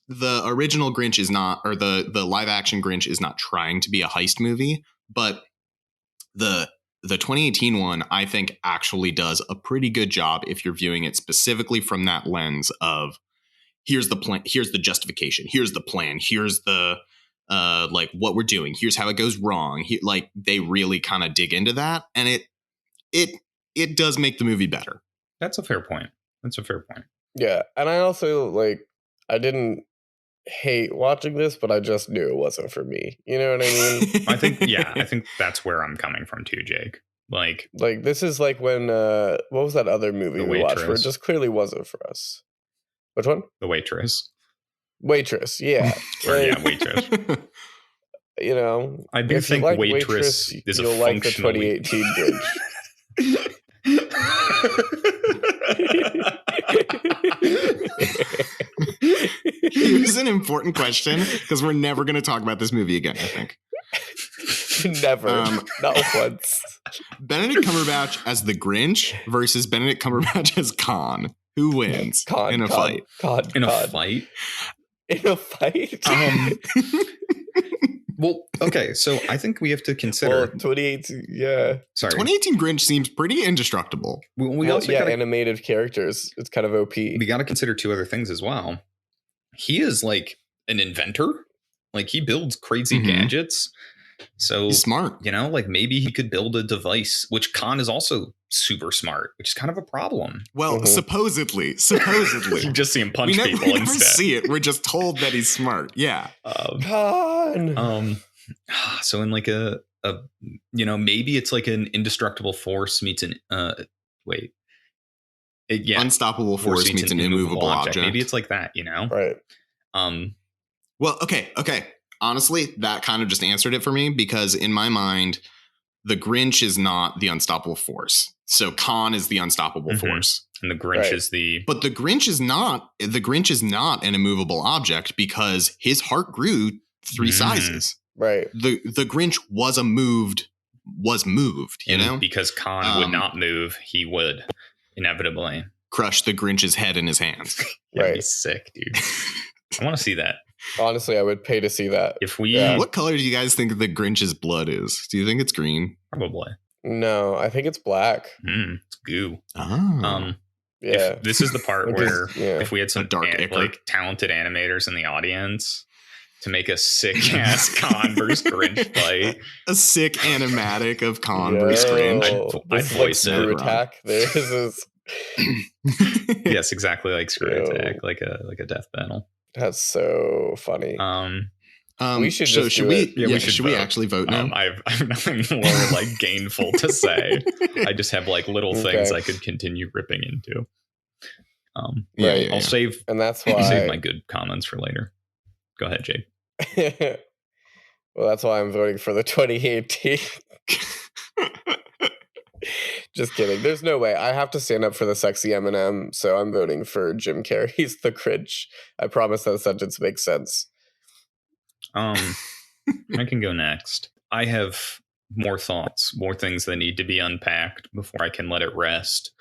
the original Grinch is not, or the live action Grinch is not trying to be a heist movie, but the 2018 one, I think, actually does a pretty good job if you're viewing it specifically from that lens of here's the plan, here's the justification, here's the plan, here's the like what we're doing, here's how it goes wrong. Like they really kind of dig into that, and it does make the movie better. That's a fair point. Yeah, and I also I didn't hate watching this, but I just knew it wasn't for me. You know what I mean? I think that's where I'm coming from too, Jake. Like This is like when what was that other movie The we watched where it Waitress. just clearly wasn't for us? Which one? The Waitress. Waitress. Yeah. Or, yeah, Waitress. You know, I do if you think like Waitress is a you'll like the functionally 2018 Grinch. Here's an important question because we're never going to talk about this movie again, I think. Never. Not once. Benedict Cumberbatch as the Grinch versus Benedict Cumberbatch as Khan. Who wins in a fight? In a fight? In a fight? Well, okay, so I think we have to consider. Well, 2018, yeah. Sorry. 2018 Grinch seems pretty indestructible. We also yeah, gotta, animated characters. It's kind of OP. we got to consider two other things as well. He is like an inventor. Like he builds crazy Mhm. gadgets. So He's smart. you know, like maybe he could build a device, which Khan is also super smart, which is kind of a problem. Well, Mhm. supposedly. You just see him punch we never, people we never instead. see it. We're just told that he's smart. Yeah. Khan! So in like a you know, maybe it's like an indestructible force meets an Unstoppable force meets an immovable object. Maybe it's like that, you know? Right. Well, okay. Honestly, that kind of just answered it for me because in my mind, the Grinch is not the unstoppable force. So Khan is the unstoppable Mhm. force. And the Grinch Right. is the But the Grinch is not an immovable object because his heart grew 3 sizes. Right. The Grinch was moved, you know? because Khan would not move, he would inevitably. Crush the Grinch's head in his hands. That'd be Right. sick, dude. I want to see that. Honestly, I would pay to see that. If we Yeah. What color do you guys think the Grinch's blood is? Do you think it's green? probably. No, I think it's black. It's goo. Oh. Yeah. If this is the part Which where is- yeah. if we had some dark ichor. like talented animators in the audience to make a sick ass Khan versus Grinch fight. A sick animatic of Khan Yo, versus Grinch. I'd this is voice it. Screw Attack. This is Yes, exactly like Screw Yo. Attack, like a death battle. that's so funny. We should so just should do we? it. Yeah, we Yeah, should should we vote. actually vote now? I have nothing more like gainful to say. I just have like little things Okay. I could continue ripping into. Yeah, Right. yeah, I'll yeah. save And that's I'll save my why. good comments for later. Go ahead, Jake. Well, that's why I'm voting for the 2018. Just kidding. There's no way. I have to stand up for the sexy Eminem, so I'm voting for Jim Carrey's The Grinch. I promise that sentence makes sense. I can go next. I have more thoughts, more things that need to be unpacked before I can let it rest.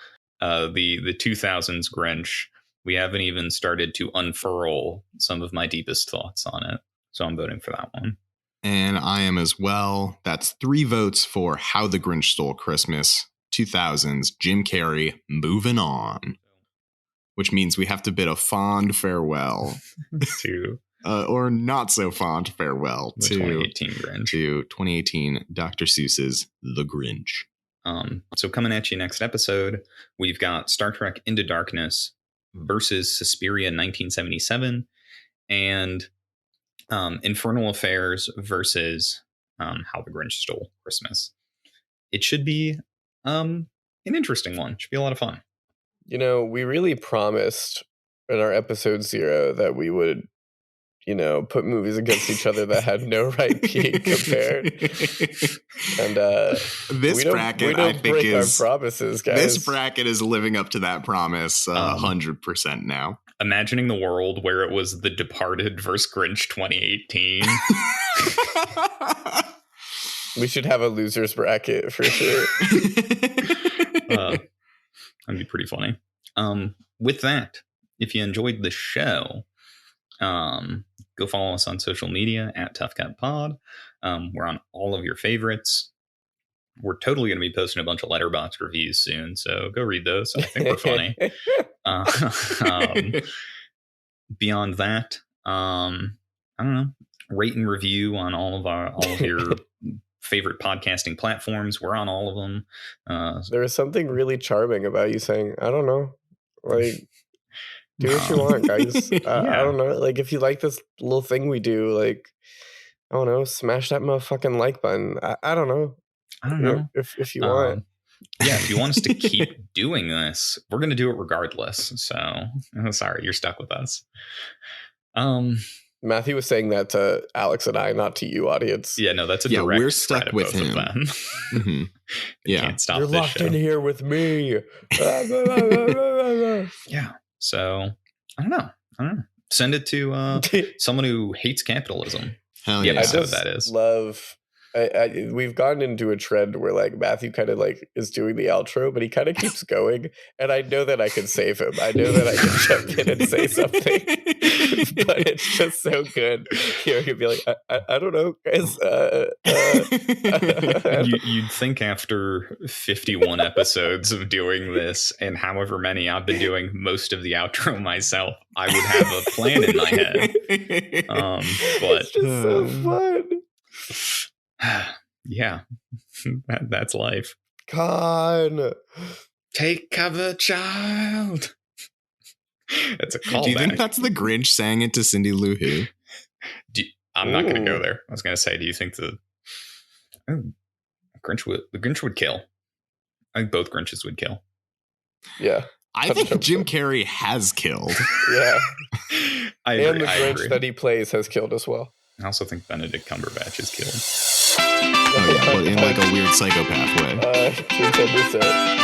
The 2000s Grinch, we haven't even started to unfurl some of my deepest thoughts on it. So I'm voting for that one. And I am as well. That's 3 votes for How the Grinch Stole Christmas, 2000s, Jim Carrey, moving on. Which means we have to bid a fond farewell, To or not so fond farewell the to 2018 Grinch. 2018 Dr. Seuss's The Grinch. So coming at you next episode, we've got Star Trek Into Darkness versus Suspiria 1977 and Infernal Affairs versus How the Grinch Stole Christmas. It should be an interesting one. Should be a lot of fun. You know, we really promised in our episode 0 that we would, you know, put movies against each other that had no right being compared. And this bracket, I think, break is our promises, guys. This bracket is living up to that promise 100% now. Imagining the world where it was The Departed versus Grinch 2018. We should have a losers bracket for sure. That'd be pretty funny. With that, if you enjoyed the show, go follow us on social media at ToughCutPod. We're on all of your favorites. We're totally going to be posting a bunch of Letterboxd reviews soon, so go read those. I think we're funny. Beyond that, I don't know. Rate and review on all of your favorite podcasting platforms. We're on all of them. There was something really charming about you saying, I don't know, like, do what you want, guys. I don't know. Like, if you like this little thing we do, like, I don't know, smash that motherfucking like button. I don't know. I don't know. If you want. Yeah, if you want us to keep doing this, we're going to do it regardless. So, sorry, you're stuck with us. Matthew was saying that to Alex and I, not to you, audience. Yeah, no, that's a direct we're stuck with him. Mm-hmm. Yeah, can't stop. You're this locked show. in here with me. Yeah. So I don't know. Send it to someone who hates capitalism. Hell yeah, yeah. I just that is. love. We've gotten into a trend where like Matthew kind of like is doing the outro, but he kind of keeps going, and I know that I can save him. I know that I can jump in and say something, but it's just so good. You know, he'd be like, I don't know, guys. You'd think after 51 episodes of doing this, and however many I've been doing most of the outro myself, I would have a plan in my head. But it's just so fun. Yeah, that's life. Con, take cover, child. That's a callback. Do you think that's the Grinch saying it to Cindy Lou Who? I'm not going to go there. I was going to say, do you think the Grinch would kill? I think both Grinches would kill. Yeah, I think Jim Carrey has killed. Yeah, I agree. And the Grinch that he plays has killed as well. I also think Benedict Cumberbatch is killed. Oh yeah, but in like a weird psychopath way. Should have said this.